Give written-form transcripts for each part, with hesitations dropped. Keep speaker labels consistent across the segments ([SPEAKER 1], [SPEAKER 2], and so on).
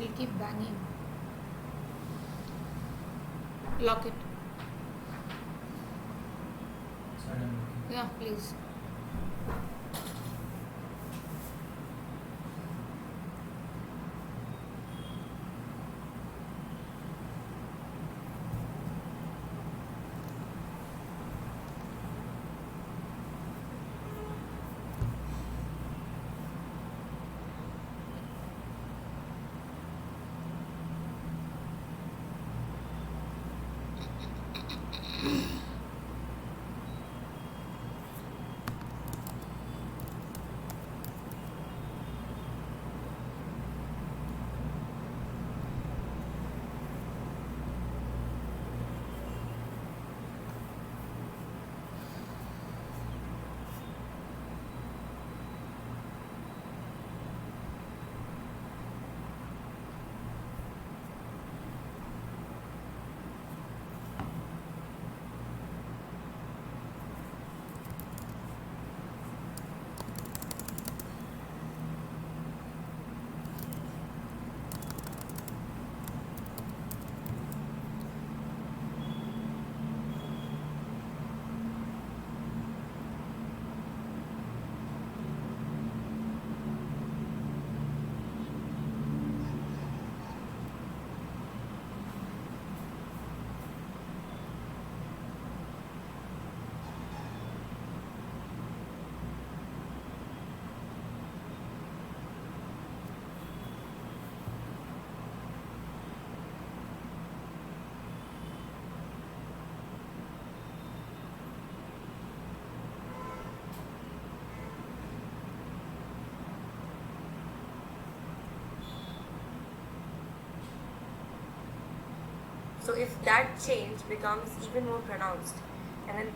[SPEAKER 1] It'll keep banging. Lock it. Yeah, please.
[SPEAKER 2] So if that change becomes even more pronounced, and then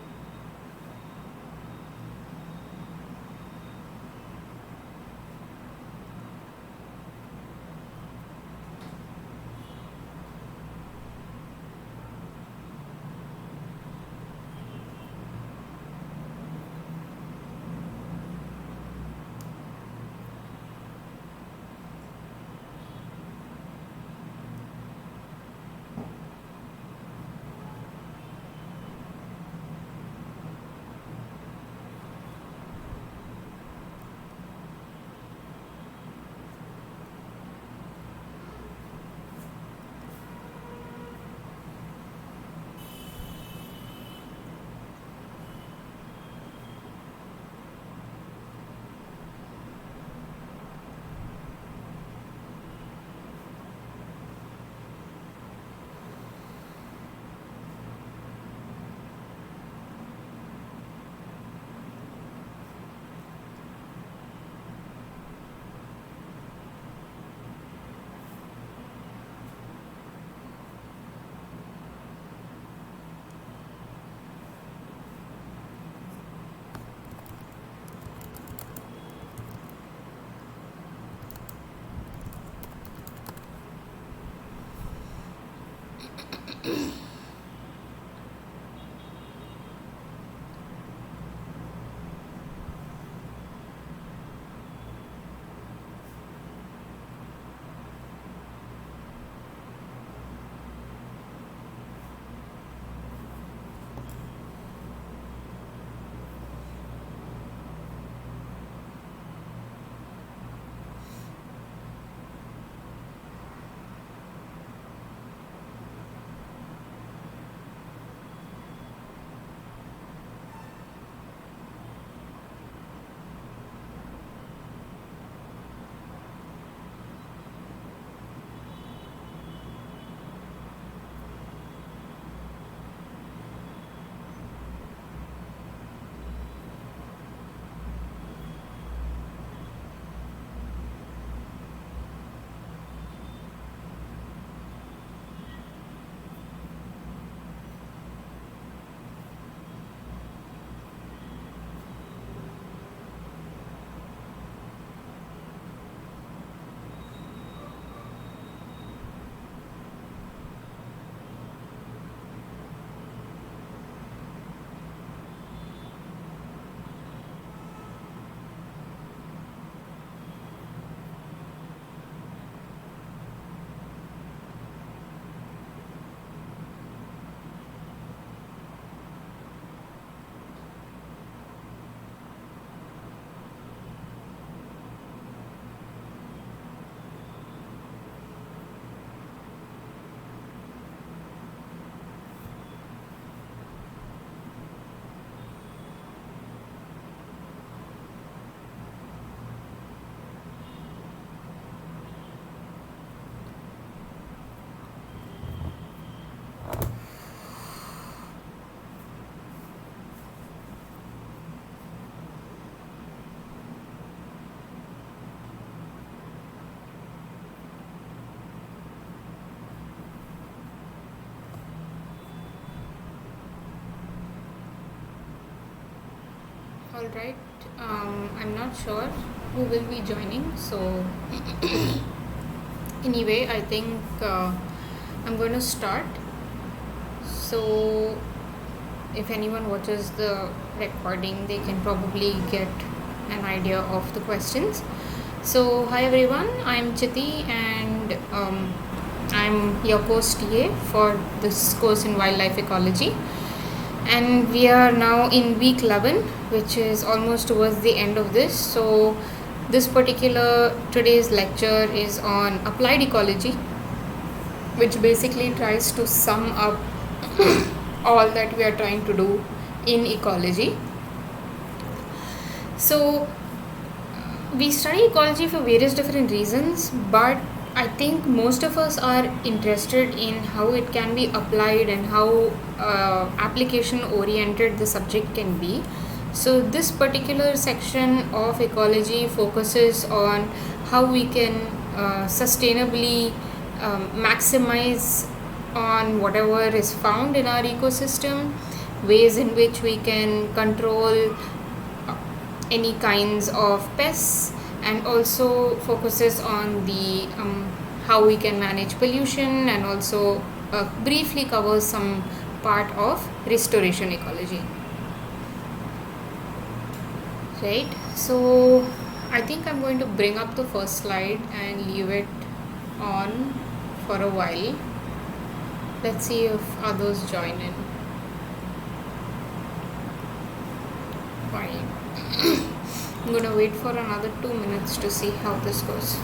[SPEAKER 1] All right. I'm not sure who will be joining. So, anyway, I think I'm going to start. So, if anyone watches the recording, they can probably get an idea of the questions. So, hi everyone, I'm Chiti and I'm your course TA for this course in Wildlife Ecology. And we are now in week 11, which is almost towards the end of this. So, today's lecture is on applied ecology, which basically tries to sum up all that we are trying to do in ecology. So, we study ecology for various different reasons, but I think most of us are interested in how it can be applied and how application oriented the subject can be. So, this particular section of ecology focuses on how we can sustainably maximize on whatever is found in our ecosystem, ways in which we can control any kinds of pests, and also focuses on the how we can manage pollution, and also briefly covers some part of restoration ecology. Right, so I think I'm going to bring up the first slide and leave it on for a while. Let's see if others join in. Fine. I'm going to wait for another 2 minutes to see how this goes.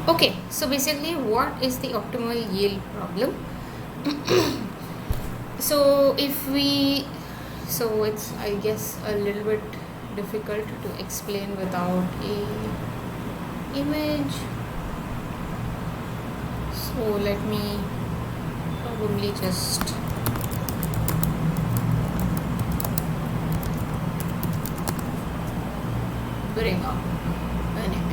[SPEAKER 1] Okay, so basically, what is the optimal yield problem? So it's, I guess, a little bit difficult to explain without a image. So let me probably just bring up an image.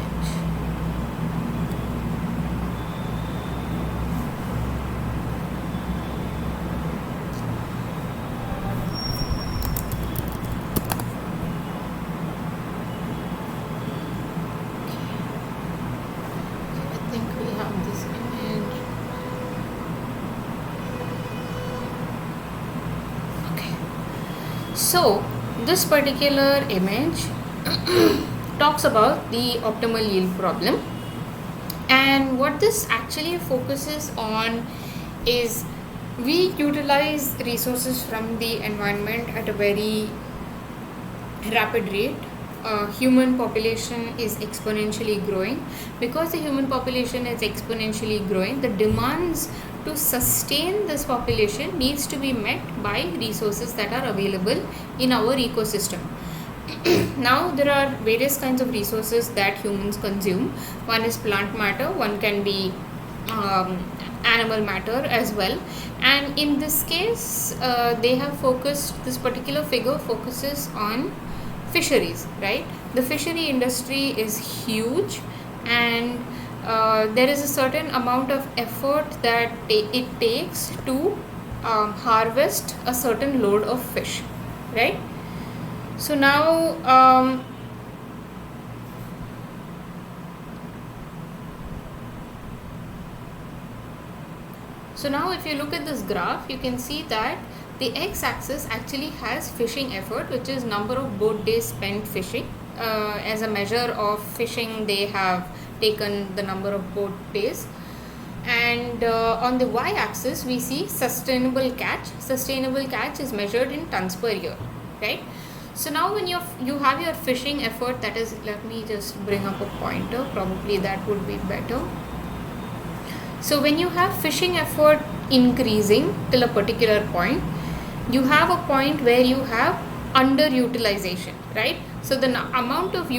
[SPEAKER 1] So, this particular image talks about the optimal yield problem, and what this actually focuses on is we utilize resources from the environment at a very rapid rate. Human population is exponentially growing. Because the human population is exponentially growing, the demands to sustain this population needs to be met by resources that are available in our ecosystem. Now there are various kinds of resources that humans consume. One is plant matter, one can be animal matter as well. And in this case, they have focused, this particular figure focuses on fisheries, right? The fishery industry is huge, and there is a certain amount of effort that it takes to harvest a certain load of fish, right? So now if you look at this graph, you can see that the x-axis actually has fishing effort, which is number of boat days spent fishing. As a measure of fishing, they have taken the number of boat days. And on the y-axis, we see sustainable catch. Sustainable catch is measured in tons per year, right? So now when you have your fishing effort, that is, let me just bring up a pointer, probably that would be better. So when you have fishing effort increasing till a particular point, you have a point where you have underutilization, right? So the amount of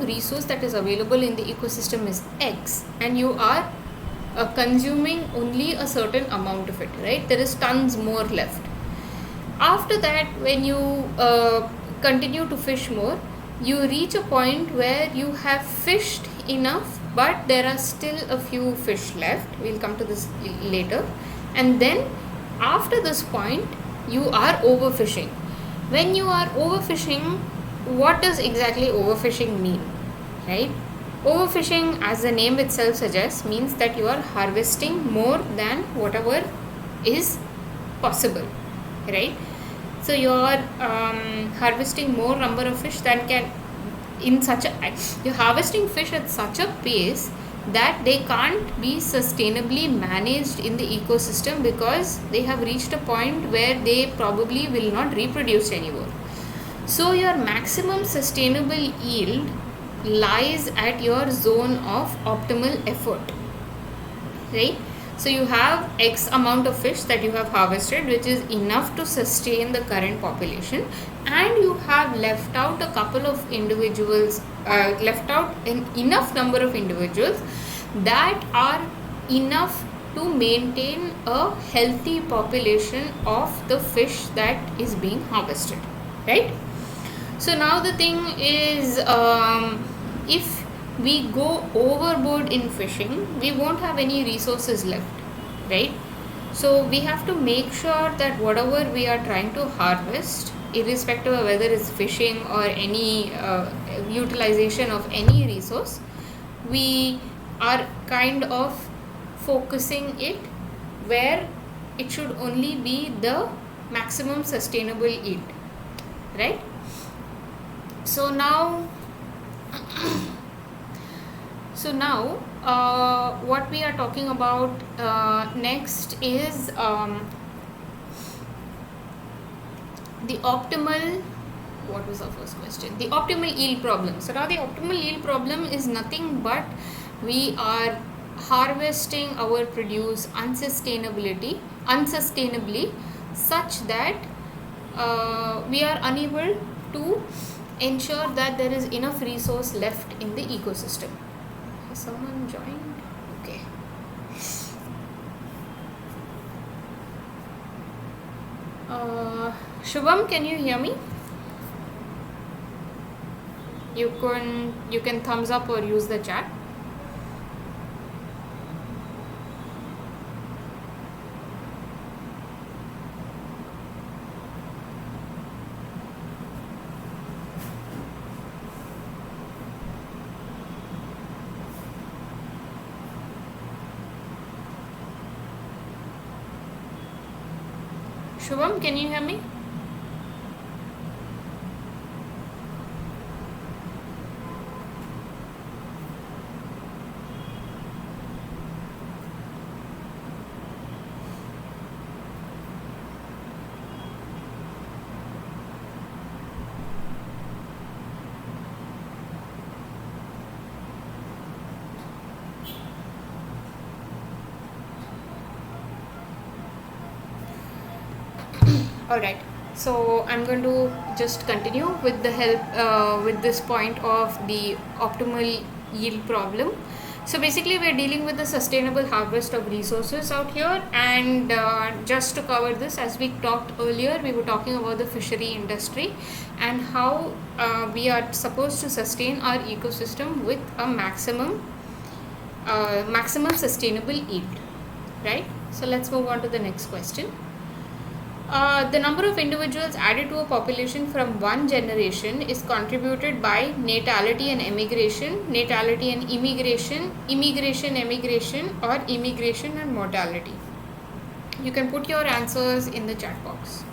[SPEAKER 1] resource that is available in the ecosystem is X, and you are consuming only a certain amount of it, right? There is tons more left. After that, when you continue to fish more, you reach a point where you have fished enough, but there are still a few fish left. We'll come to this later. And then after this point, you are overfishing. When you are overfishing, what does exactly overfishing mean, right? Overfishing, as the name itself suggests, means that you are harvesting more than whatever is possible, right? So you are harvesting more number of fish than can, you're harvesting fish at such a pace that they can't be sustainably managed in the ecosystem, because they have reached a point where they probably will not reproduce anymore. So your maximum sustainable yield lies at your zone of optimal effort, right? So you have X amount of fish that you have harvested, which is enough to sustain the current population, and you have left out a couple of individuals, left out an enough number of individuals that are enough to maintain a healthy population of the fish that is being harvested, right? So now the thing is, if we go overboard in fishing, we won't have any resources left, right? So we have to make sure that whatever we are trying to harvest, irrespective of whether it's fishing or any utilization of any resource, we are kind of focusing it where it should only be the maximum sustainable yield, right? So now what we are talking about next is the optimal, what was our first question? The optimal yield problem. So now the optimal yield problem is nothing but we are harvesting our produce unsustainably such that we are unable to ensure that there is enough resource left in the ecosystem. Has someone joined? Okay. Shubham, can you hear me? You can thumbs up or use the chat. Shubham, can you hear me? Alright, so I'm going to just continue with the help with this point of the optimal yield problem. So basically, we're dealing with the sustainable harvest of resources out here. And just to cover this, as we talked earlier, we were talking about the fishery industry and how we are supposed to sustain our ecosystem with a maximum sustainable yield, right? So let's move on to the next question. The number of individuals added to a population from one generation is contributed by natality and emigration, emigration, or immigration and mortality. You can put your answers in the chat box.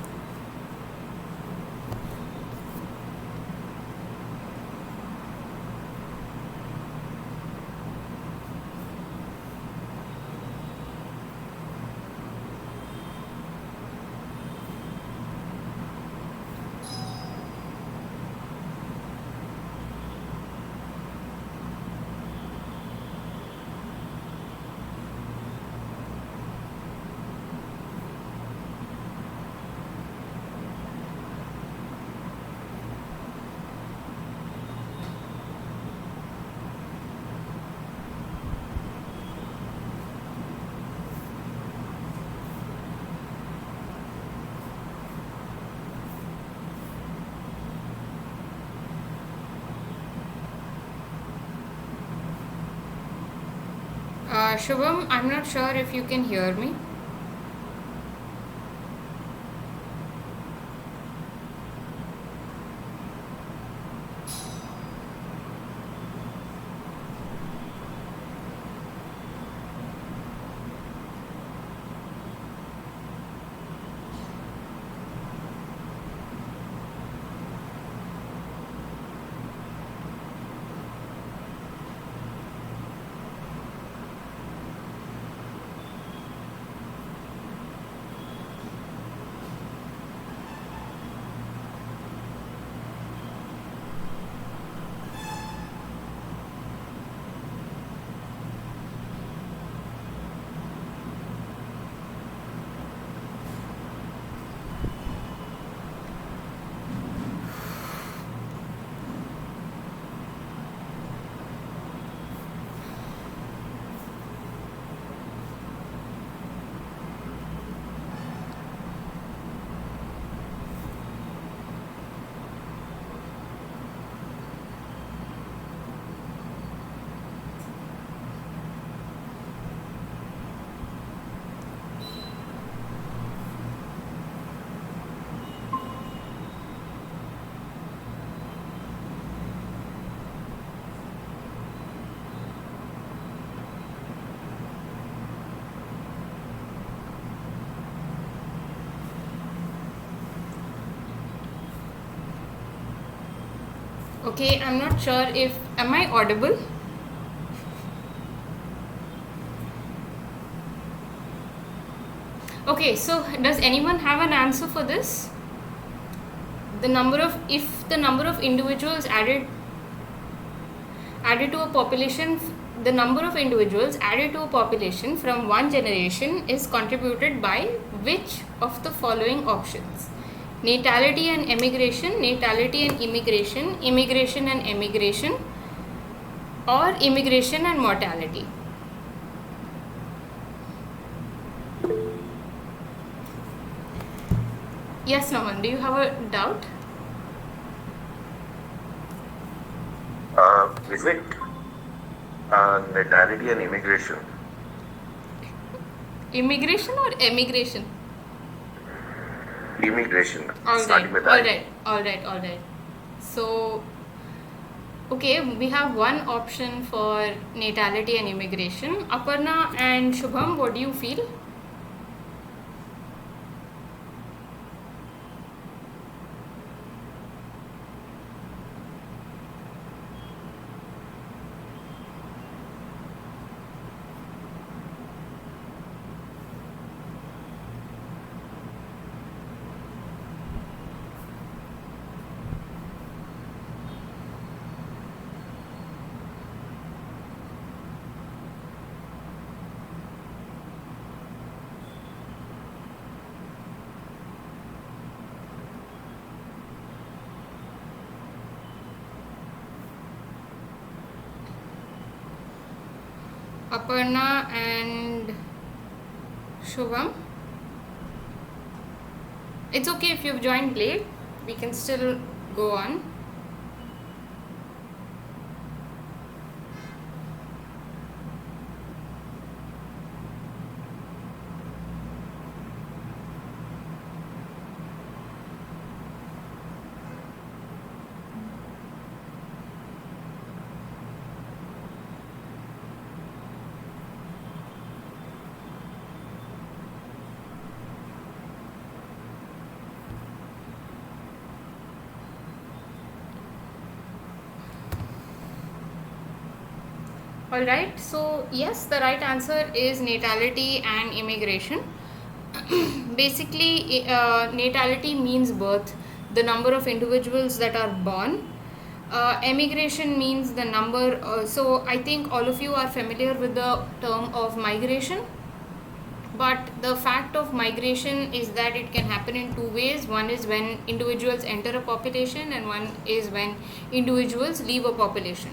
[SPEAKER 1] Shubham, I'm not sure if you can hear me. Okay, I'm not sure if am I audible? Okay, so does anyone have an answer for this? The number of if the number of individuals added to a population, the number of individuals added to a population from one generation is contributed by which of the following options? Natality and emigration, natality and immigration, immigration and emigration, or immigration and mortality. Yes, Naman, do you have a doubt?
[SPEAKER 3] Is it natality and immigration?
[SPEAKER 1] Immigration or emigration?
[SPEAKER 3] Immigration.
[SPEAKER 1] Alright, alright. So, okay, we have one option for natality and immigration. Aparna and Shubham, what do you feel? Aparna and Shubham. It's okay if you've joined late, we can still go on. Alright, so yes, the right answer is natality and immigration. Basically, natality means birth, the number of individuals that are born. Emigration means the number. So, I think all of you are familiar with the term of migration. But the fact of migration is that it can happen in two ways. One is when individuals enter a population, and one is when individuals leave a population,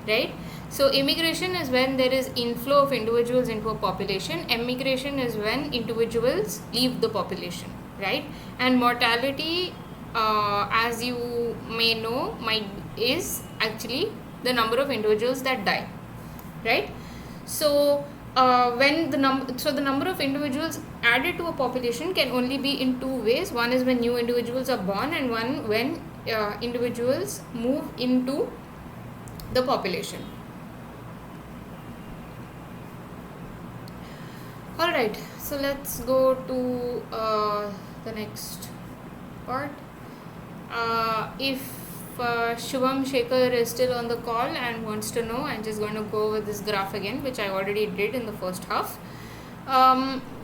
[SPEAKER 1] right? So immigration is when there is inflow of individuals into a population. Emigration is when individuals leave the population, right? And mortality, as you may know, is actually the number of individuals that die, right? So when the number of individuals added to a population can only be in two ways. One is when new individuals are born, and one when individuals move into the population. Alright, so let's go to the next part. If Shubham Shekhar is still on the call and wants to know, I'm just going to go over this graph again, which I already did in the first half.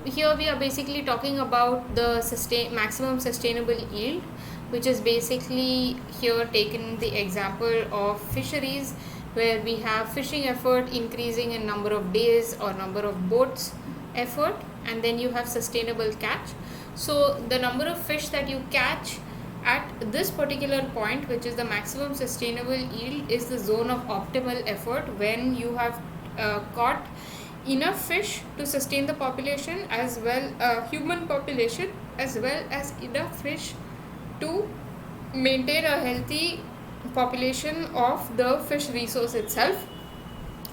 [SPEAKER 1] Here we are basically talking about the maximum sustainable yield, which is basically here taken the example of fisheries, where we have fishing effort increasing in number of days or number of boats effort, and then you have sustainable catch. So the number of fish that you catch at this particular point, which is the maximum sustainable yield, is the zone of optimal effort, when you have caught enough fish to sustain the population, as well human population, as well as enough fish to maintain a healthy population of the fish resource itself.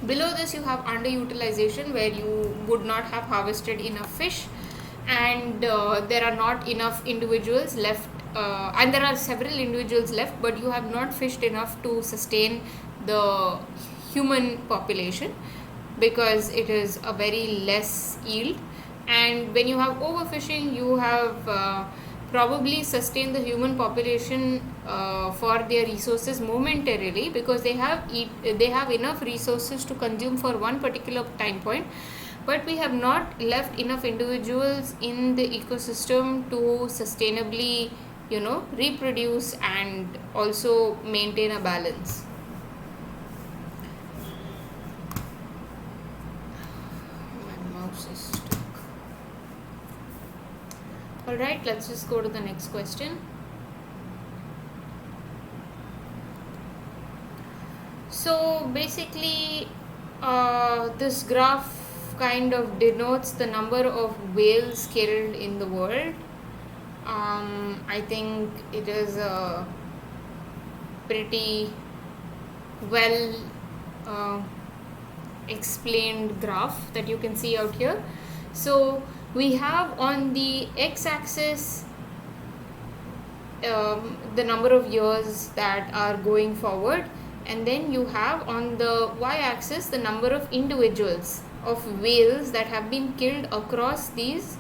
[SPEAKER 1] Below this you have underutilization, where you would not have harvested enough fish, and there are not enough individuals left, and there are several individuals left, but you have not fished enough to sustain the human population, because it is a very less yield. And when you have overfishing, you have probably sustained the human population for their resources momentarily, because they have enough resources to consume for one particular time point, but we have not left enough individuals in the ecosystem to sustainably, reproduce and also maintain a balance. My mouse is stuck. Alright, let's just go to the next question. So basically, this graph kind of denotes the number of whales killed in the world. I think it is a pretty well explained graph that you can see out here. So we have on the x-axis the number of years that are going forward, and then you have on the y-axis the number of individuals of whales that have been killed across these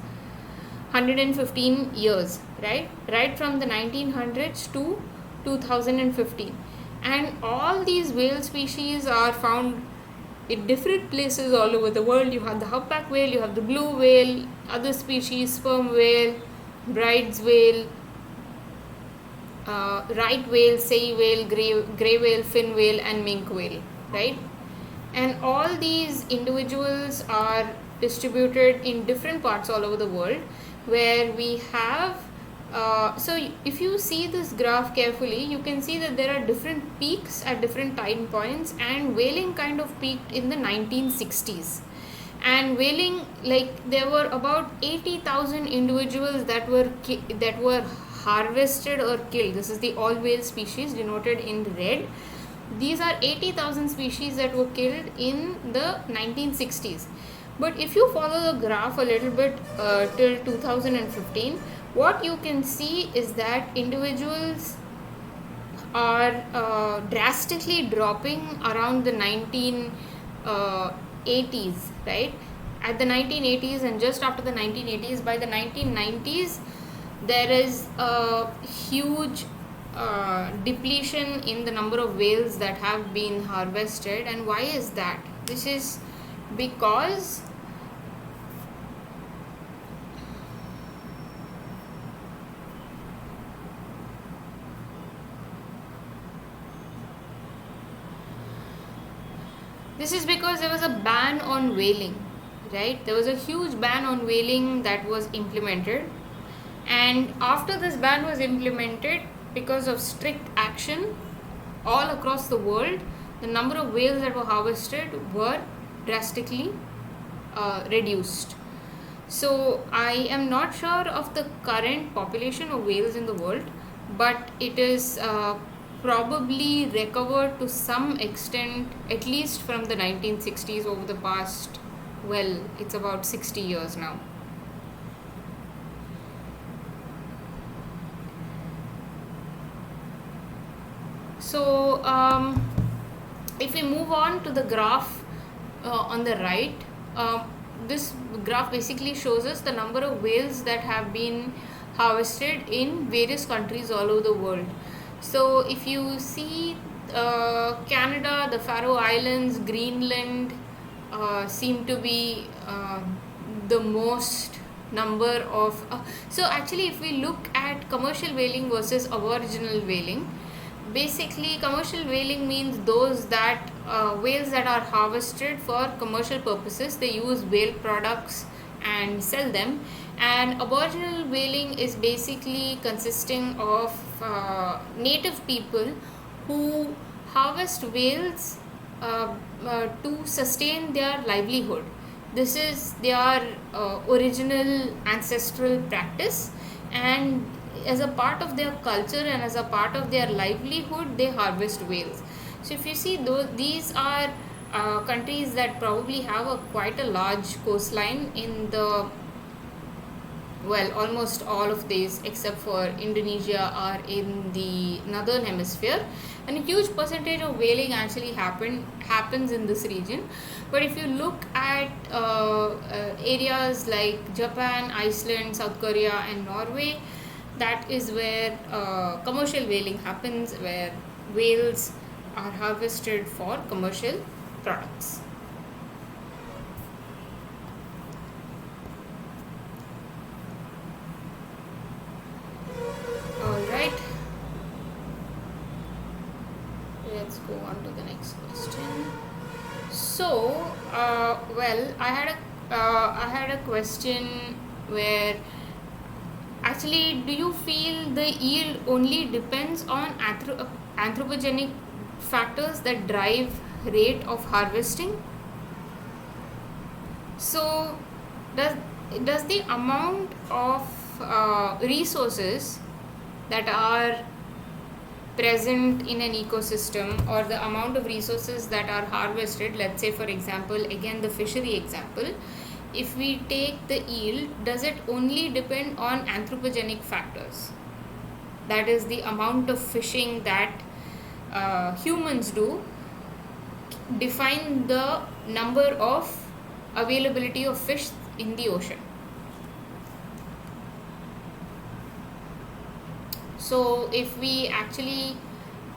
[SPEAKER 1] 115 years, right from the 1900s to 2015. And all these whale species are found in different places all over the world. You have the humpback whale, you have the blue whale, other species, sperm whale, bride's whale, right whale, sei whale, grey whale, fin whale, and mink whale, right? And all these individuals are distributed in different parts all over the world, where we have If you see this graph carefully, you can see that there are different peaks at different time points, and whaling kind of peaked in the 1960s. And whaling, like, there were about 80,000 individuals that were harvested or killed. This is the all whale species denoted in red. These are 80,000 species that were killed in the 1960s. But if you follow the graph a little bit till 2015, what you can see is that individuals are drastically dropping around the 1980s, right? At the 1980s, and just after the 1980s, by the 1990s, there is a huge depletion in the number of whales that have been harvested. And why is that? This is because there was a ban on whaling, right? There was a huge ban on whaling that was implemented, and after this ban was implemented, because of strict action all across the world, the number of whales that were harvested were drastically reduced. So I am not sure of the current population of whales in the world, but it is probably recovered to some extent, at least from the 1960s, over the past, well, it's about 60 years now. So if we move on to the graph on the right, this graph basically shows us the number of whales that have been harvested in various countries all over the world. So if you see Canada, the Faroe Islands, Greenland seem to be the most number of so actually, if we look at commercial whaling versus aboriginal whaling, basically commercial whaling means those that whales that are harvested for commercial purposes. They use whale products and sell them. And aboriginal whaling is basically consisting of native people who harvest whales to sustain their livelihood. This is their original ancestral practice, and as a part of their culture and as a part of their livelihood, they harvest whales. So if you see, these are countries that probably have quite a large coastline in the, well, almost all of these except for Indonesia are in the northern hemisphere, and a huge percentage of whaling actually happens in this region. But if you look at areas like Japan, Iceland, South Korea and Norway, that is where commercial whaling happens, where whales are harvested for commercial products. Alright, let's go on to the next question. So, I had a question where, actually, do you feel the yield only depends on anthropogenic factors that drive rate of harvesting? So, does the amount of resources that are present in an ecosystem, or the amount of resources that are harvested, let's say for example, again the fishery example, if we take the yield, does it only depend on anthropogenic factors? That is, the amount of fishing that humans do define the number of availability of fish in the ocean. So if we actually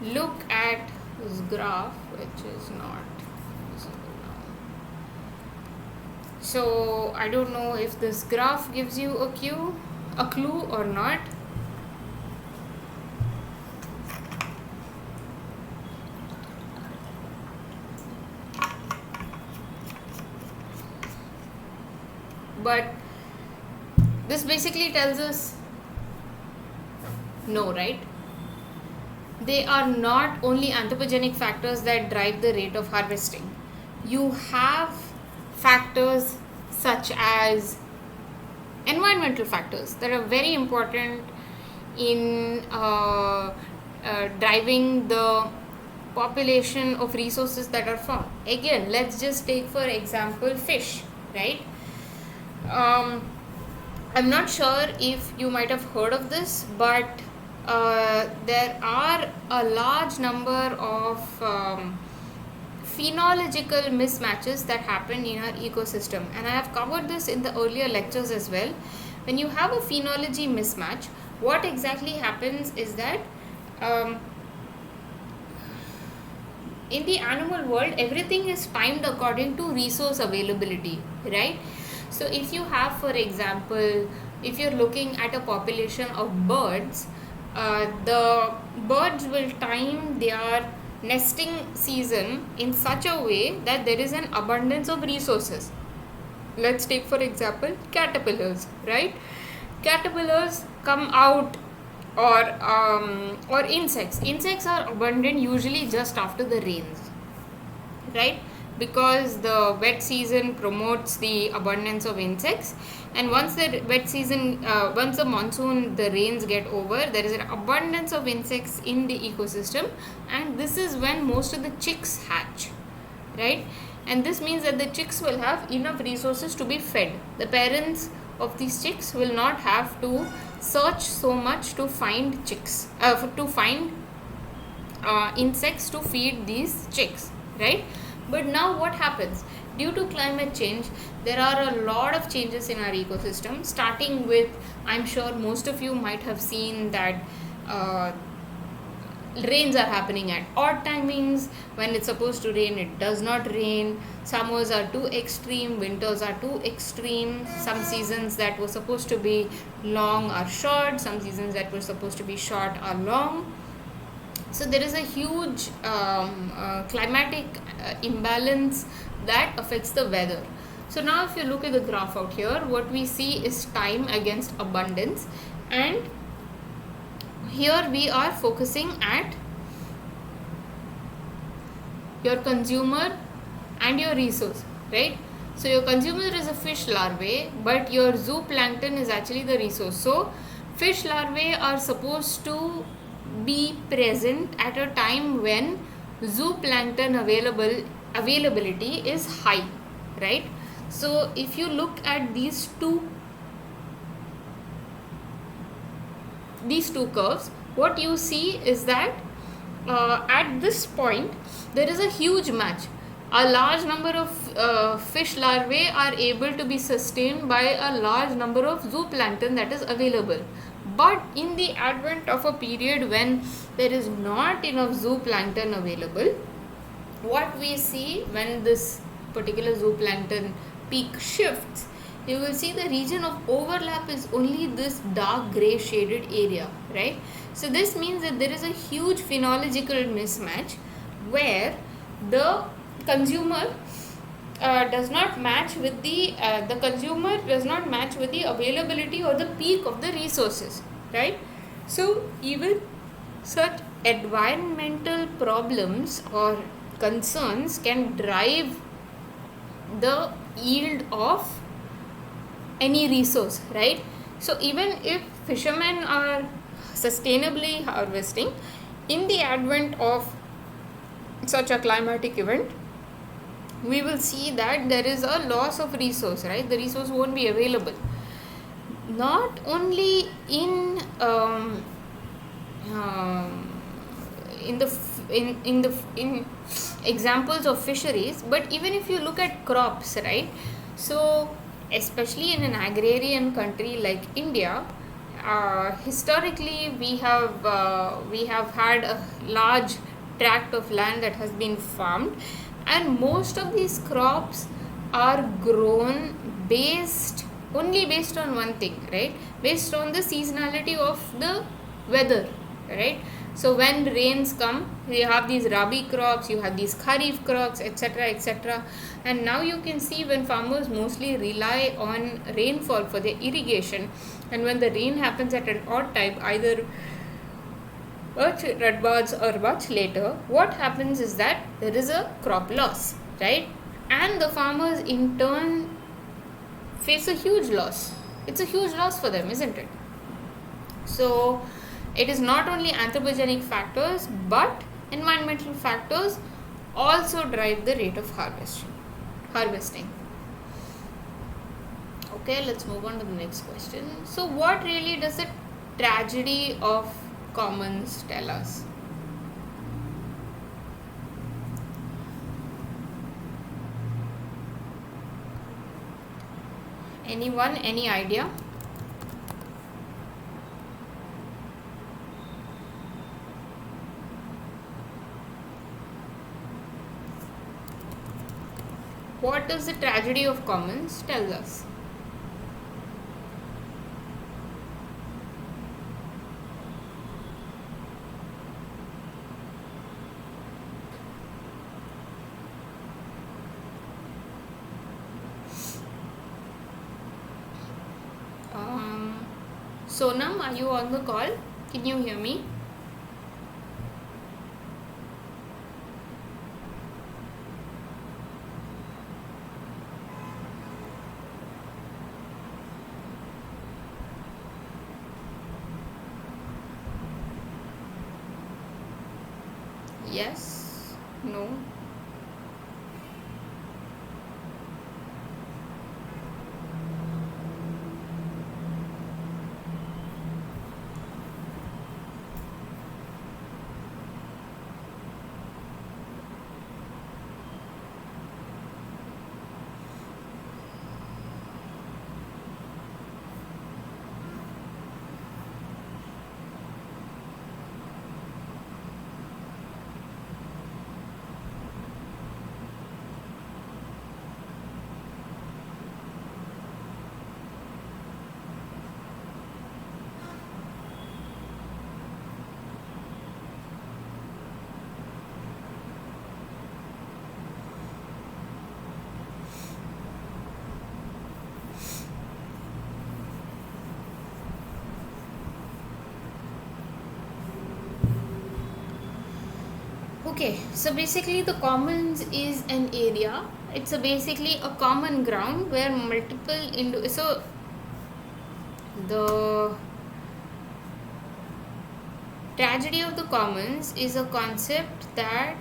[SPEAKER 1] look at this graph, which is not visible now, so I don't know if this graph gives you a clue or not. But this basically tells us No, right? They are not only anthropogenic factors that drive the rate of harvesting. You have factors such as environmental factors that are very important in driving the population of resources that are found. Again, let's just take for example fish, right? um, I'm not sure if you might have heard of this, but there are a large number of phenological mismatches that happen in our ecosystem, and I have covered this in the earlier lectures as well. When you have a phenology mismatch, what exactly happens is that in the animal world, everything is timed according to resource availability, right? So if you have, for example, if you're looking at a population of birds, the birds will time their nesting season in such a way that there is an abundance of resources. Let's take for example caterpillars, right? Caterpillars come out, or insects. Insects are abundant usually just after the rains, right? Because the wet season promotes the abundance of insects, and once the wet season, once the monsoon, the rains get over, there is an abundance of insects in the ecosystem, and this is when most of the chicks hatch, right? And this means that the chicks will have enough resources to be fed. The parents of these chicks will not have to search so much to find chicks, to find insects to feed these chicks, right? But now what happens? Due to climate change, there are a lot of changes in our ecosystem, starting with, I'm sure most of you might have seen that rains are happening at odd timings. When it's supposed to rain, it does not rain. Summers are too extreme, winters are too extreme. Some seasons that were supposed to be long are short, some seasons that were supposed to be short are long. So there is a huge climatic imbalance that affects the weather. So now if you look at the graph out here, what we see is time against abundance, and here we are focusing at your consumer and your resource, right? So your consumer is a fish larvae, but your zooplankton is actually the resource. So fish larvae are supposed to be present at a time when zooplankton availability is high, right? So if you look at these two curves, what you see is that at this point there is a huge match. A large number of fish larvae are able to be sustained by a large number of zooplankton that is available. But in the advent of a period when there is not enough zooplankton available, what we see when this particular zooplankton peak shifts, you will see the region of overlap is only this dark grey shaded area, right? So this means that there is a huge phenological mismatch where the consumer does not match with the availability or the peak of the resources, right? So even such environmental problems or concerns can drive the yield of any resource, right? So even if fishermen are sustainably harvesting, in the advent of such a climatic event, we will see that there is a loss of resource, right? The resource won't be available. Not only in examples of fisheries, but even if you look at crops, right? So especially in an agrarian country like India, historically we have had a large tract of land that has been farmed, and most of these crops are grown only based on one thing, right? Based on the seasonality of the weather, right? So when rains come, you have these rabi crops, you have these kharif crops, etc., etc. And now you can see when farmers mostly rely on rainfall for their irrigation, and when the rain happens at an odd time, either red buds or much later, what happens is that there is a crop loss, right? And the farmers in turn face a huge loss. It's a huge loss for them, isn't it? So it is not only anthropogenic factors but environmental factors also drive the rate of harvesting. Okay, let's move on to the next question. So what really does the tragedy of commons tell us? Anyone, any idea? What does the tragedy of commons tell us? Sonam, are you on the call? Can you hear me? Yes? No? Okay, so basically the commons is an area. It's basically a common ground where multiple so the tragedy of the commons is a concept that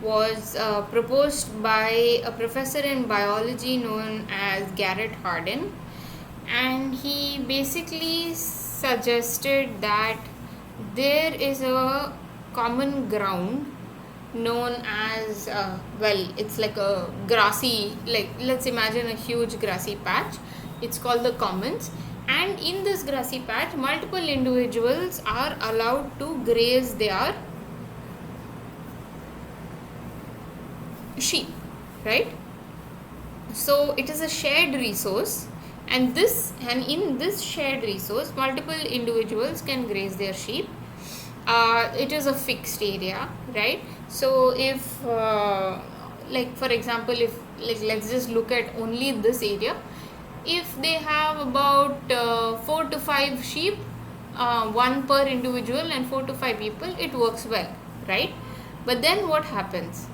[SPEAKER 1] was proposed by a professor in biology known as Garrett Hardin, and he basically suggested that there is a common ground known as it's like a grassy, like let's imagine a huge grassy patch. It's called the commons, and in this grassy patch multiple individuals are allowed to graze their sheep, right? So it is a shared resource, and in this shared resource multiple individuals can graze their sheep. It is a fixed area, right? So if like for example, if like let's just look at only this area, if they have about 4 to 5 sheep, one per individual and 4 to 5 people, it works well, right? But then what happens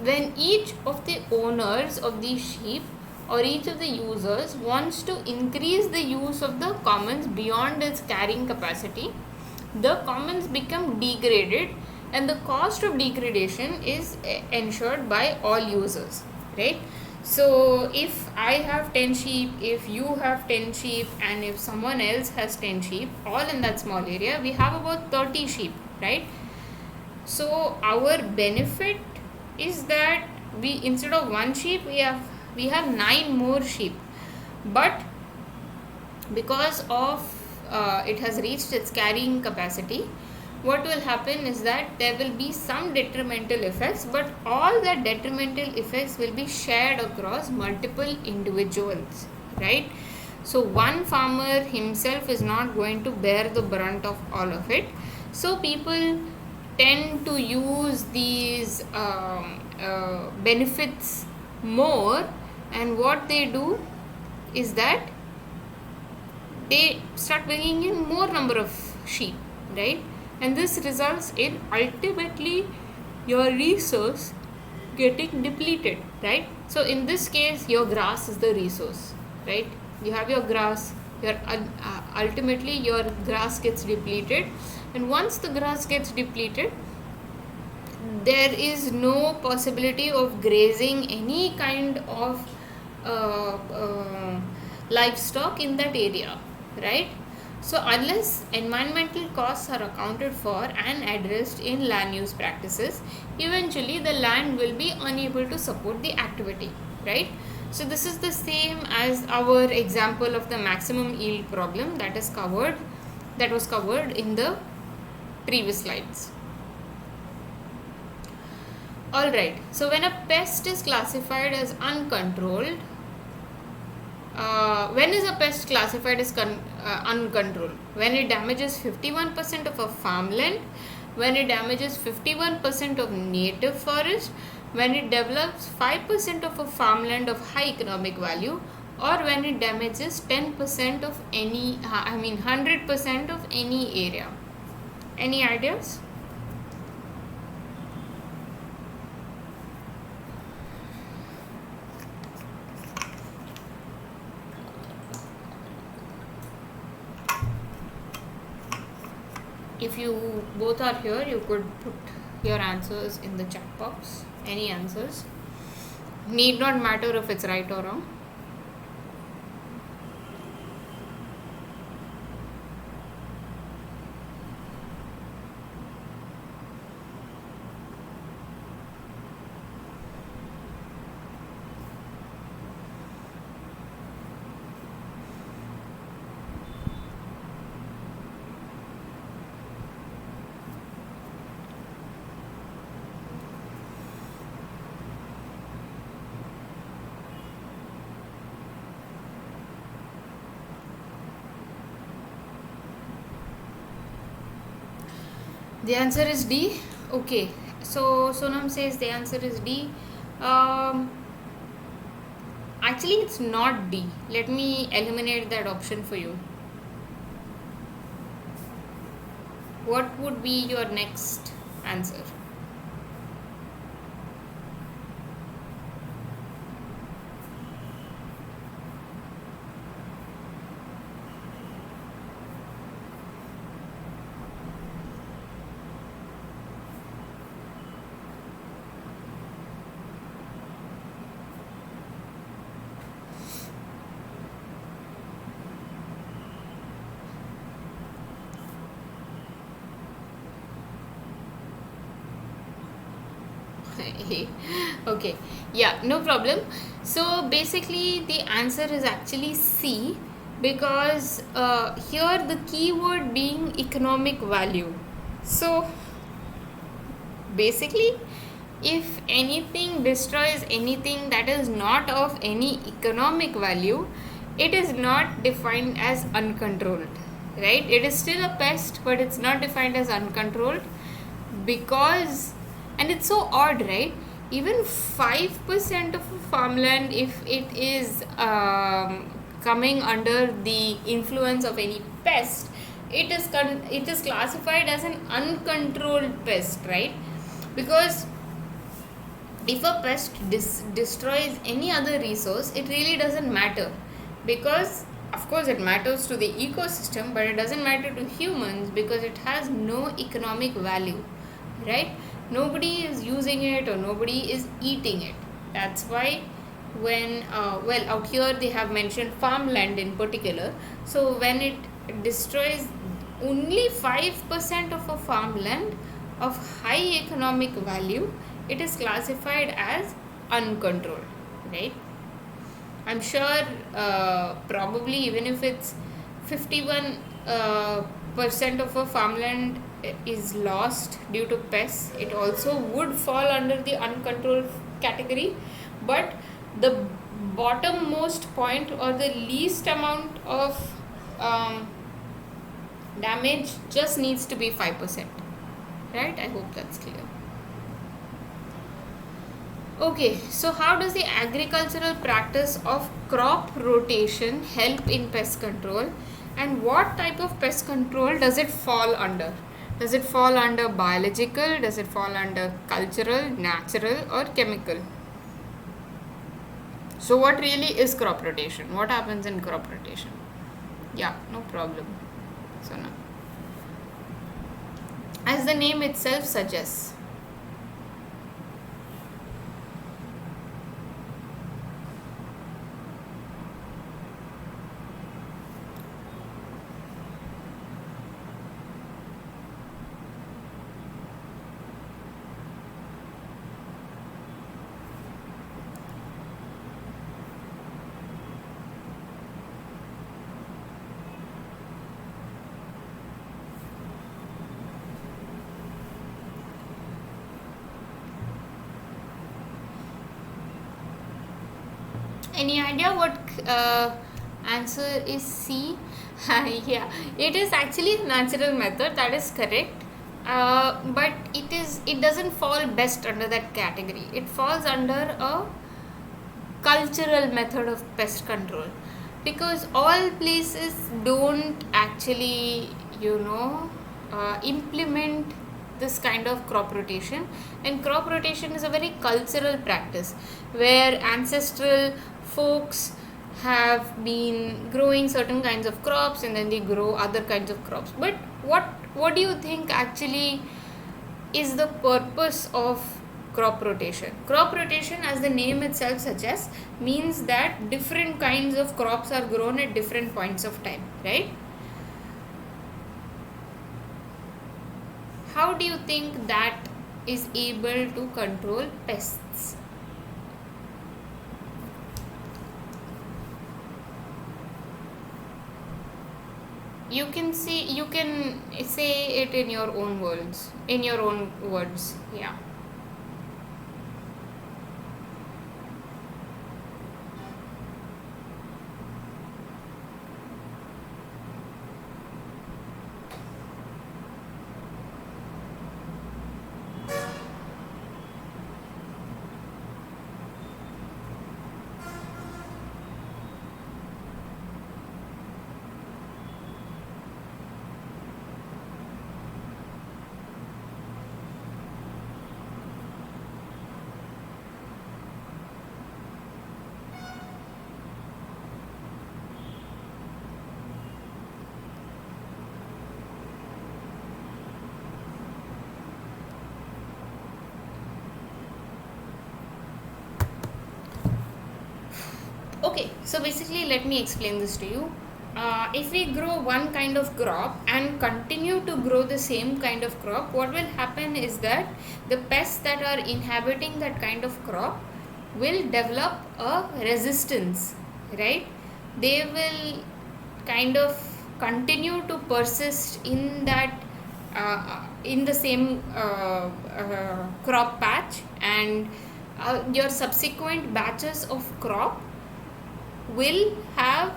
[SPEAKER 1] when each of the owners of the sheep or each of the users wants to increase the use of the commons beyond its carrying capacity, the commons become degraded, and the cost of degradation is ensured by all users, right? So if I have 10 sheep, if you have 10 sheep, and if someone else has 10 sheep, all in that small area, we have about 30 sheep, right? So our benefit is that we, instead of one sheep, we have 9 more sheep, but because of it has reached its carrying capacity, what will happen is that there will be some detrimental effects, but all the detrimental effects will be shared across multiple individuals, right? So one farmer himself is not going to bear the brunt of all of it. So people tend to use these benefits more, and what they do is that they start bringing in more number of sheep, right? And this results in ultimately your resource getting depleted, right? So in this case, your grass is the resource, right? You have your grass, ultimately your grass gets depleted, and once the grass gets depleted, there is no possibility of grazing any kind of uh, uh, livestock in that area, right? So unless environmental costs are accounted for and addressed in land use practices, eventually the land will be unable to support the activity, right? So this is the same as our example of the maximum yield problem that was covered in the previous slides. Alright, so when a pest is classified as uncontrolled, when is a pest classified as uncontrolled? When it damages 51% of a farmland, when it damages 51% of native forest, when it develops 5% of a farmland of high economic value, or when it damages 10% of 100% of any area. Any ideas? If you both are here, you could put your answers in the chat box. Any answers? Need not matter if it's right or wrong. The answer is D. Okay. So Sonam says the answer is D. Actually, it's not D. Let me eliminate that option for you. What would be your next answer? Okay, yeah, no problem. So basically the answer is actually C, because here the keyword being economic value. So basically, if anything destroys anything that is not of any economic value, it is not defined as uncontrolled, right? It is still a pest, but it's not defined as uncontrolled, because, and it's so odd, right? Even 5% of a farmland, if it is coming under the influence of any pest, it is classified as an uncontrolled pest, right? Because if a pest destroys any other resource, it really doesn't matter, because of course it matters to the ecosystem, but it doesn't matter to humans because it has no economic value, right? Nobody is using it or nobody is eating it. That's why when out here they have mentioned farmland in particular. So when it destroys only 5% of a farmland of high economic value, it is classified as uncontrolled, right? I'm sure probably even if it's 51% of a farmland is lost due to pests, it also would fall under the uncontrolled category. But the bottommost point or the least amount of damage just needs to be 5%, right? I hope that's clear. Okay, so how does the agricultural practice of crop rotation help in pest control, and what type of pest control does it fall under? Does it fall under biological, does it fall under cultural, natural, or chemical? So, what really is crop rotation? What happens in crop rotation? Yeah, no problem. So, now, as the name itself suggests, any idea what answer is C? Yeah, it is actually a natural method, that is correct. But it doesn't fall best under that category. It falls under a cultural method of pest control, because all places don't actually implement this kind of crop rotation. And crop rotation is a very cultural practice where ancestral folks have been growing certain kinds of crops and then they grow other kinds of crops. But what do you think actually is the purpose of crop rotation? Crop rotation, as the name itself suggests, means that different kinds of crops are grown at different points of time, right? How do you think that is able to control pests? You can say it in your own words. Yeah. Okay, so basically, let me explain this to you. If we grow one kind of crop and continue to grow the same kind of crop, what will happen is that the pests that are inhabiting that kind of crop will develop a resistance, right? They will kind of continue to persist in that in the same crop patch, and your subsequent batches of crop will have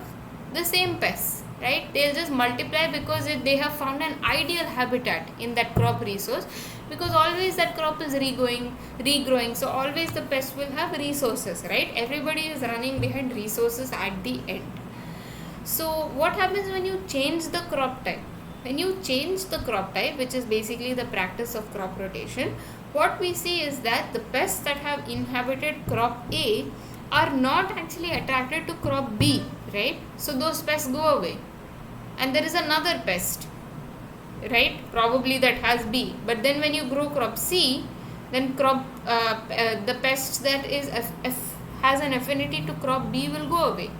[SPEAKER 1] the same pests, right? They'll just multiply because they have found an ideal habitat in that crop resource, because always that crop is regrowing, so always the pest will have resources, right? Everybody is running behind resources at the end. So what happens when you change the crop type? When you change the crop type, which is basically the practice of crop rotation, what we see is that the pests that have inhabited crop A are not actually attracted to crop B, right? So those pests go away, and there is another pest, right? Probably that has B. But then when you grow crop C, then the pest that has an affinity to crop B will go away,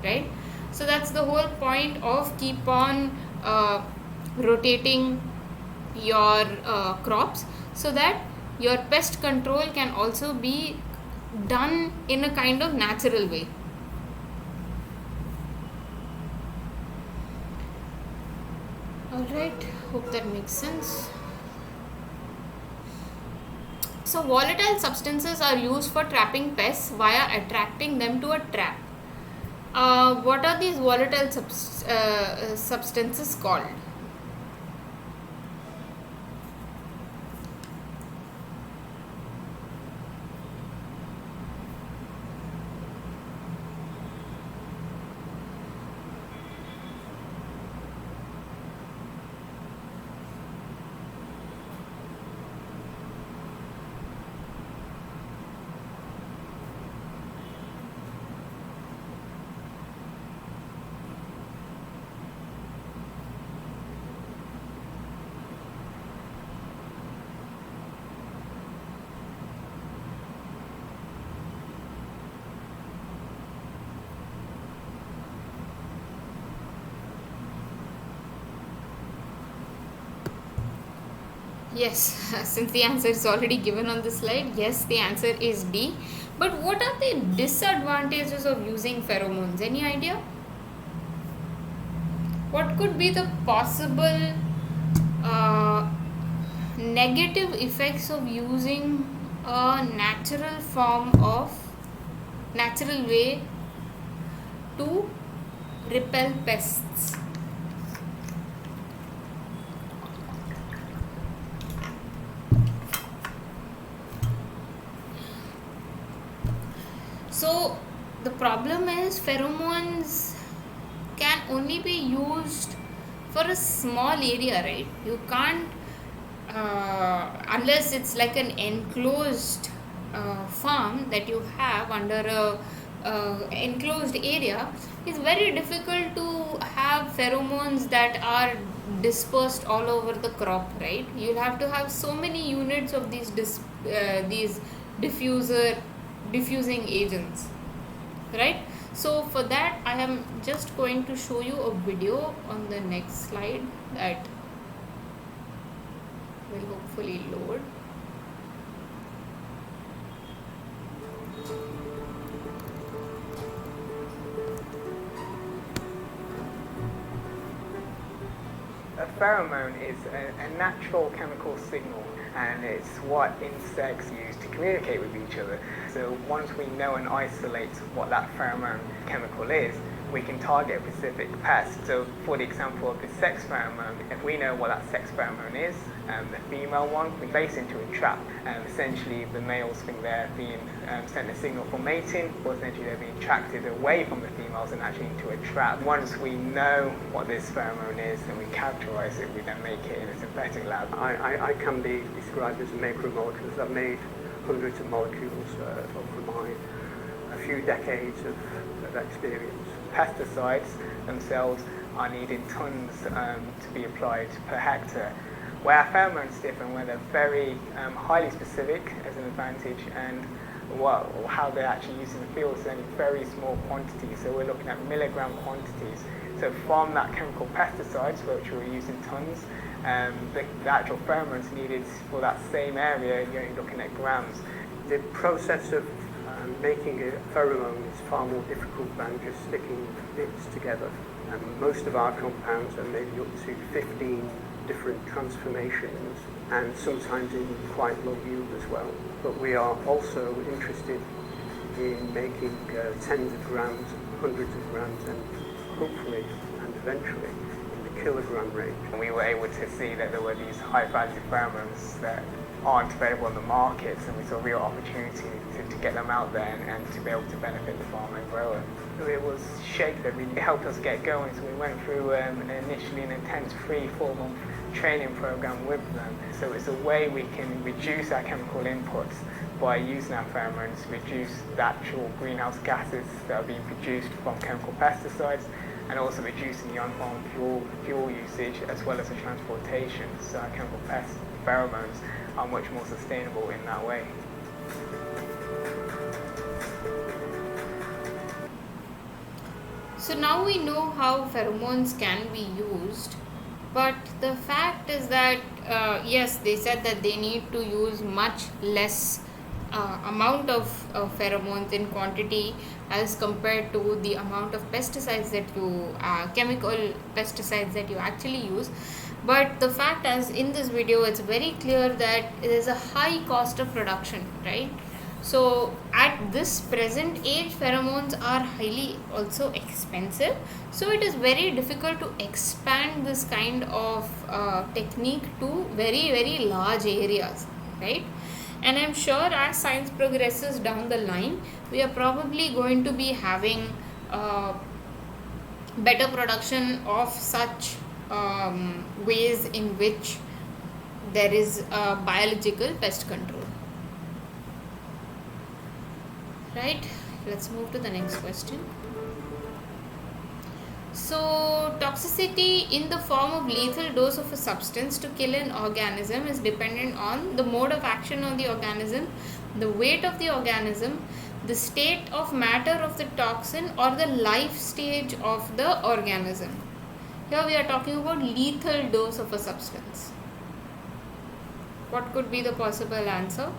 [SPEAKER 1] right? So that's the whole point of keep on rotating your crops, so that your pest control can also be done in a kind of natural way. Alright, hope that makes sense. So volatile substances are used for trapping pests via attracting them to a trap. What are these volatile substances called? Yes, since the answer is already given on the slide, yes, the answer is D. But what are the disadvantages of using pheromones? Any idea? What could be the possible uh, negative effects of using a natural way to repel pests? So the problem is pheromones can only be used for a small area, right? You can't, unless it's like an enclosed farm that you have under a enclosed area. It's very difficult to have pheromones that are dispersed all over the crop, right? You'll have to have so many units of these diffuser diffusing agents, right? So for that I am just going to show you a video on the next slide that will hopefully load.
[SPEAKER 3] A pheromone is a natural chemical signal, and it's what insects use to communicate with each other. So once we know and isolate what that pheromone chemical is, we can target a specific pest. So for the example of the sex pheromone, if we know what that sex pheromone is, the female one, we place into a trap. Essentially the males think they're being sent a signal for mating, or essentially they're being attracted away from the females and actually into a trap. Once we know what this pheromone is and we characterize it, we then make it in a synthetic lab.
[SPEAKER 4] I can be described as a maker of molecules. I've made hundreds of molecules over a few decades of experience.
[SPEAKER 3] Pesticides themselves are needed tons to be applied per hectare. Where our pheromones differ, where they're very highly specific as an advantage, and how they're actually used in the field is only very small quantities. So we're looking at milligram quantities. So from that chemical pesticides, which we're using tons, the actual pheromones needed for that same area, you're only looking at grams.
[SPEAKER 4] The process of making a pheromone is far more difficult than just sticking bits together. And most of our compounds are maybe up to 15 different transformations, and sometimes in quite low yield as well. But we are also interested in making tens of grams, hundreds of grams, and hopefully and eventually in the kilogram range.
[SPEAKER 3] And we were able to see that there were these high value pheromones that aren't available on the markets, and we saw a real opportunity to get them out there and to be able to benefit the farmer and grower. So it was Shake that really helped us get going. So we went through initially an intense 3-4 month training program with them. So it's a way we can reduce our chemical inputs by using our pheromones, reduce the actual greenhouse gases that are being produced from chemical pesticides, and also reducing the on-farm fuel usage as well as the transportation. So our chemical pheromones are much more sustainable in that way.
[SPEAKER 1] So now we know how pheromones can be used, but the fact is that yes, they said that they need to use much less amount of pheromones in quantity as compared to the amount of pesticides that you chemical pesticides that you actually use. But the fact, as in this video, it's very clear that there is a high cost of production, right? So at this present age, pheromones are highly also expensive. So it is very difficult to expand this kind of technique to very, very large areas, right? And I'm sure as science progresses down the line, we are probably going to be having better production of such ways in which there is biological pest control. Right, let's move to the next question. So, toxicity in the form of lethal dose of a substance to kill an organism is dependent on the mode of action of the organism, the weight of the organism, the state of matter of the toxin, or the life stage of the organism. Here we are talking about lethal dose of a substance. What could be the possible answer?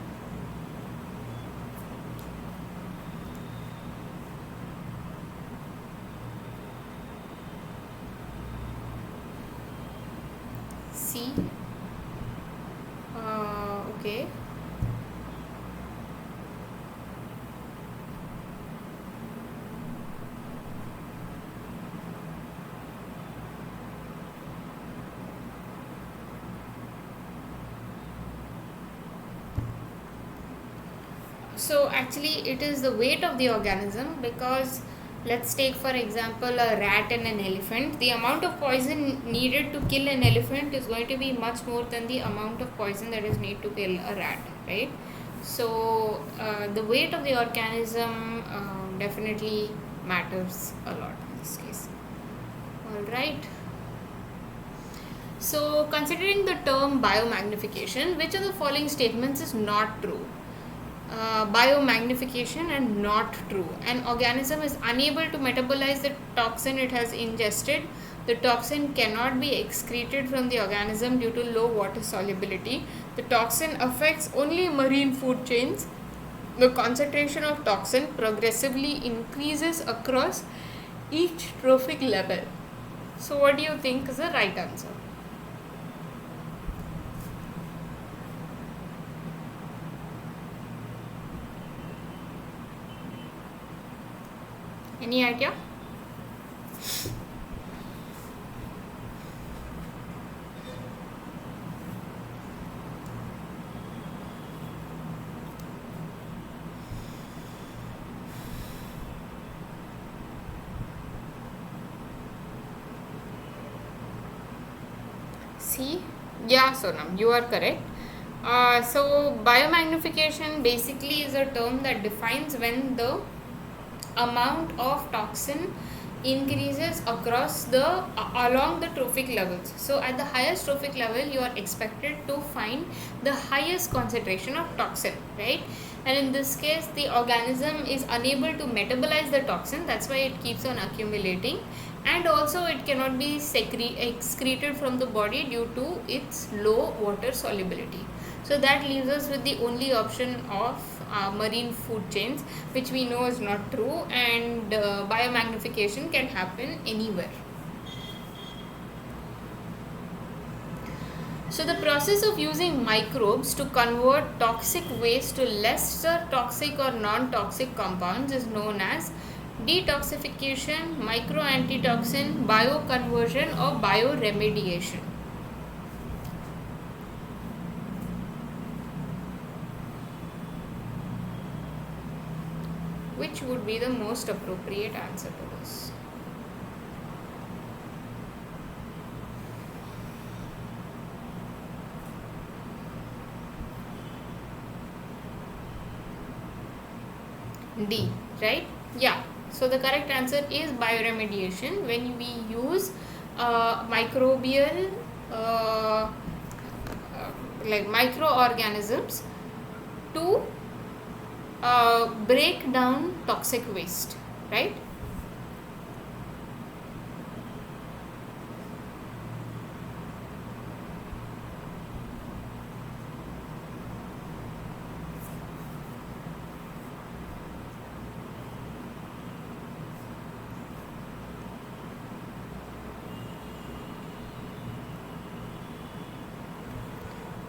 [SPEAKER 1] C. Okay. So actually it is the weight of the organism, because let's take for example a rat and an elephant. The amount of poison needed to kill an elephant is going to be much more than the amount of poison that is needed to kill a rat, right? So the weight of the organism definitely matters a lot in this case. Alright. So considering the term biomagnification, which of the following statements is not true? Biomagnification and not true. An organism is unable to metabolize the toxin it has ingested. The toxin cannot be excreted from the organism due to low water solubility. The toxin affects only marine food chains. The concentration of toxin progressively increases across each trophic level. So what do you think is the right answer? Any idea? C. Yeah, Sonam, you are correct. So biomagnification basically is a term that defines when the amount of toxin increases across the along the trophic levels. So at the highest trophic level you are expected to find the highest concentration of toxin, right? And in this case the organism is unable to metabolize the toxin, that's why it keeps on accumulating, and also it cannot be excreted from the body due to its low water solubility. So that leaves us with the only option of marine food chains, which we know is not true, and biomagnification can happen anywhere. So the process of using microbes to convert toxic waste to lesser toxic or non-toxic compounds is known as detoxification, microantitoxin, bioconversion, or bioremediation. Which would be the most appropriate answer to this? D, right? Yeah. So the correct answer is bioremediation, when we use microbial like microorganisms to break down toxic waste, right?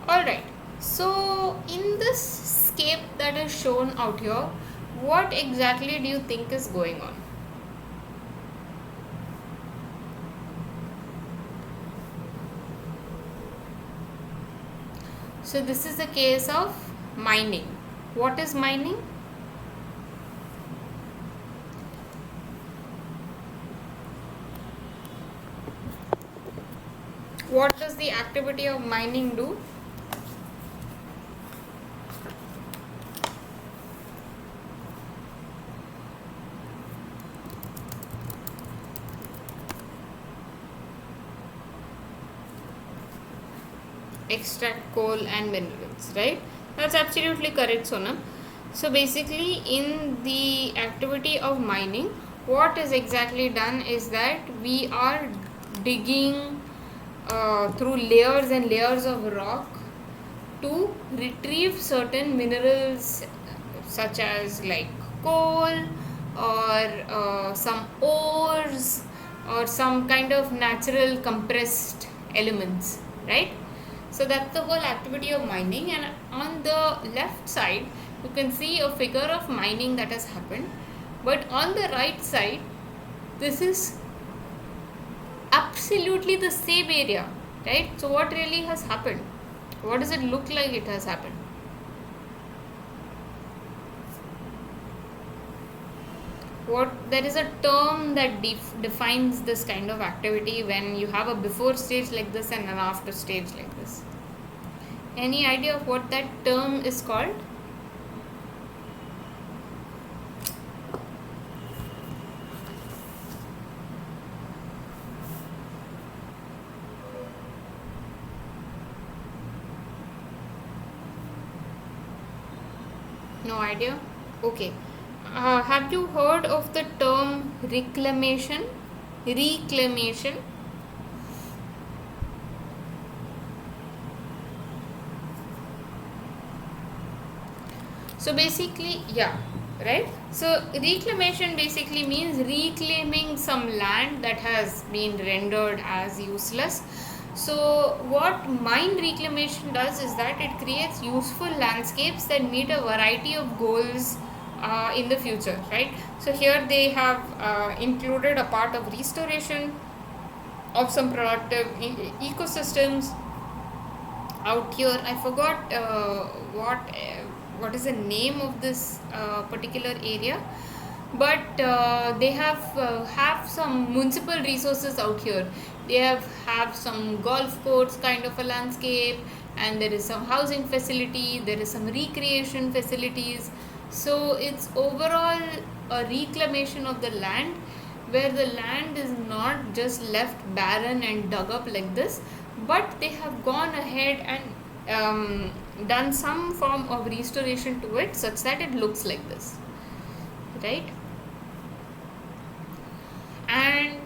[SPEAKER 1] Alright, so in this scape that is shown out here, what exactly do you think is going on? So this is the case of mining. What is mining? What does the activity of mining do? Extract coal and minerals, right? That's absolutely correct, Sonam. So basically in the activity of mining, what is exactly done is that we are digging through layers and layers of rock to retrieve certain minerals such as like coal or some ores or some kind of natural compressed elements, right? So that's the whole activity of mining. And on the left side you can see a figure of mining that has happened, but on the right side this is absolutely the same area, right? So what really has happened? What does it look like it has happened? What, there is a term that defines this kind of activity when you have a before stage like this and an after stage like this. Any idea of what that term is called? No idea? Okay. Have you heard of the term reclamation? Reclamation. So basically, yeah, right? So reclamation basically means reclaiming some land that has been rendered as useless. So what mine reclamation does is that it creates useful landscapes that meet a variety of goals in the future, right? So here they have included a part of restoration of some productive ecosystems out here. I forgot what is the name of this particular area, but they have some municipal resources out here. They have some golf course kind of a landscape, and there is some housing facility, there is some recreation facilities. So it's overall a reclamation of the land, where the land is not just left barren and dug up like this, but they have gone ahead and done some form of restoration to it such that it looks like this, right? And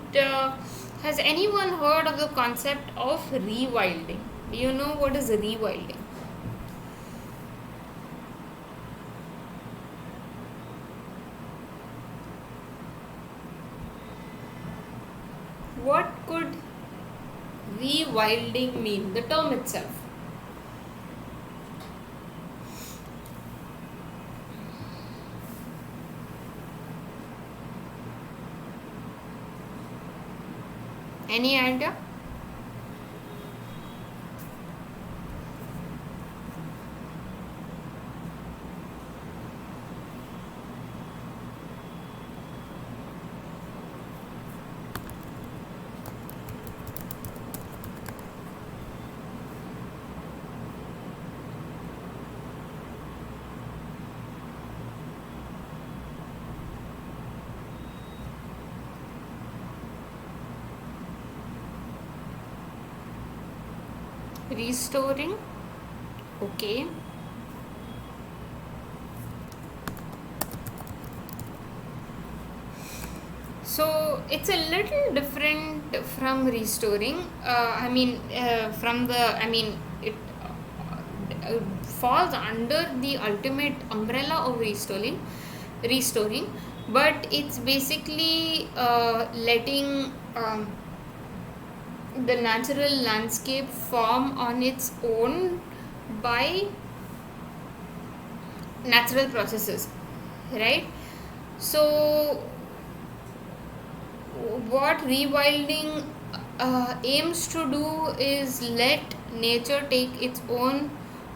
[SPEAKER 1] has anyone heard of the concept of rewilding? Do you know what is rewilding? What could rewilding mean? The term itself. Any idea? Restoring. Okay. So it's a little different from restoring. It falls under the ultimate umbrella of restoring, but it's basically letting the natural landscape form on its own by natural processes, right? So what rewilding aims to do is let nature take its own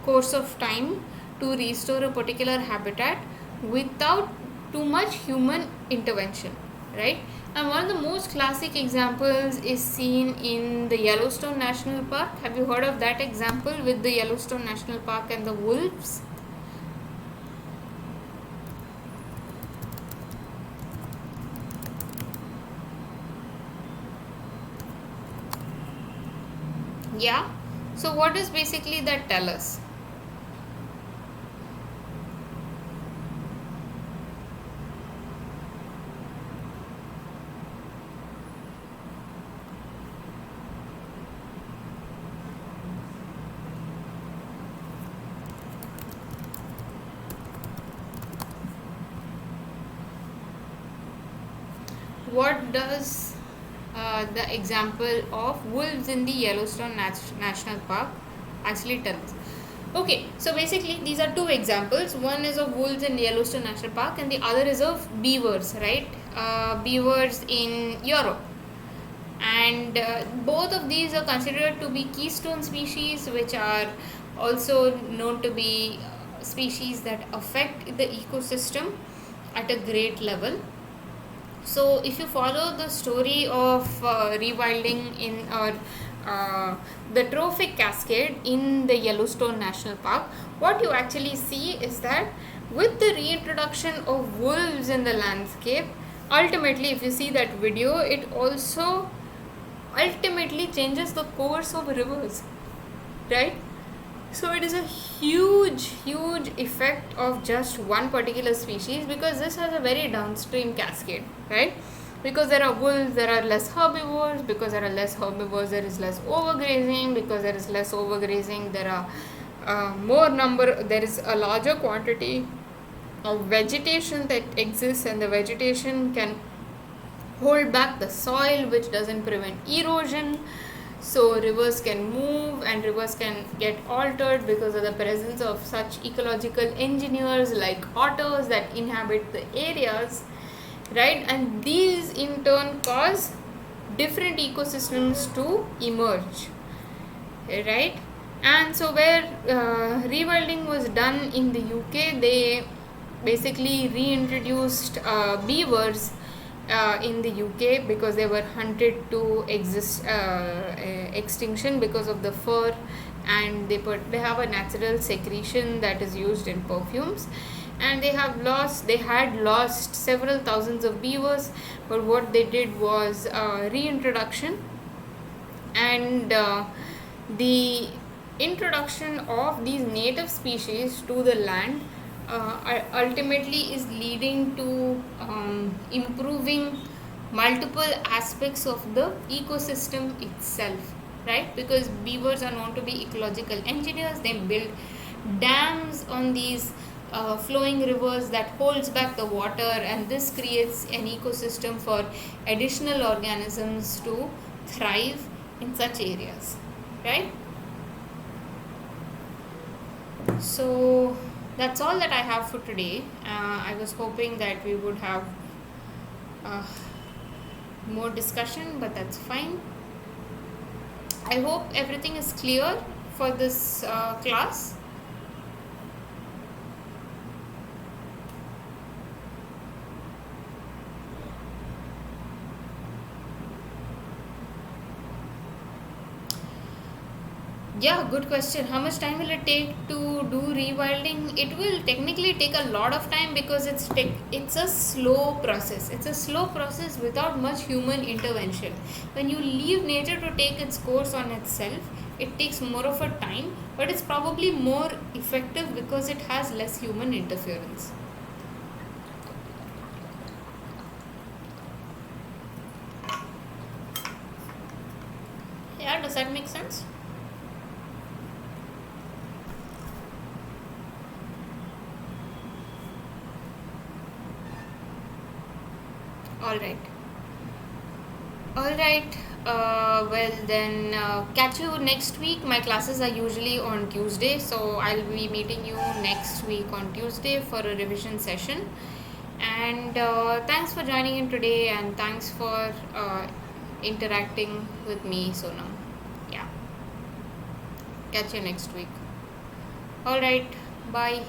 [SPEAKER 1] course of time to restore a particular habitat without too much human intervention, right? And one of the most classic examples is seen in the Yellowstone National Park. Have you heard of that example with the Yellowstone National Park and the wolves? Yeah. So what does basically that tell us? what does the example of wolves in the Yellowstone National Park actually tell us? Okay, so basically these are two examples. One is of wolves in Yellowstone National Park and the other is of beavers, right? Beavers in Europe. And both of these are considered to be keystone species, which are also known to be species that affect the ecosystem at a great level. So if you follow the story of rewilding in or the trophic cascade in the Yellowstone National Park, what you actually see is that with the reintroduction of wolves in the landscape, ultimately if you see that video, it also ultimately changes the course of rivers, right? So it is a huge effect of just one particular species, because this has a very downstream cascade, right? Because there are wolves, there are less herbivores. Because there are less herbivores, there is less overgrazing. Because there is less overgrazing, there are there is a larger quantity of vegetation that exists, and the vegetation can hold back the soil, which doesn't prevent erosion. So rivers can move and rivers can get altered because of the presence of such ecological engineers like otters that inhabit the areas, right? And these in turn cause different ecosystems to emerge, right? And so where rewilding was done in the UK, they basically reintroduced beavers in the UK because they were hunted to extinction because of the fur, and they have a natural secretion that is used in perfumes, and they had lost several thousands of beavers. But what they did was reintroduction, and the introduction of these native species to the land ultimately is leading to improving multiple aspects of the ecosystem itself, right? Because beavers are known to be ecological engineers. They build dams on these flowing rivers that holds back the water, and this creates an ecosystem for additional organisms to thrive in such areas, right? So that's all that I have for today. I was hoping that we would have more discussion, but that's fine. I hope everything is clear for this class. Yeah, good question. How much time will it take to do rewilding? It will technically take a lot of time because it's a slow process. It's a slow process without much human intervention. When you leave nature to take its course on itself, it takes more of a time, but it's probably more effective because it has less human interference. Yeah, does that make sense? Alright. Well then, catch you next week. My classes are usually on Tuesday, so I'll be meeting you next week on Tuesday for a revision session. And thanks for joining in today, and thanks for interacting with me, Sonam. Yeah. Catch you next week. Alright. Bye.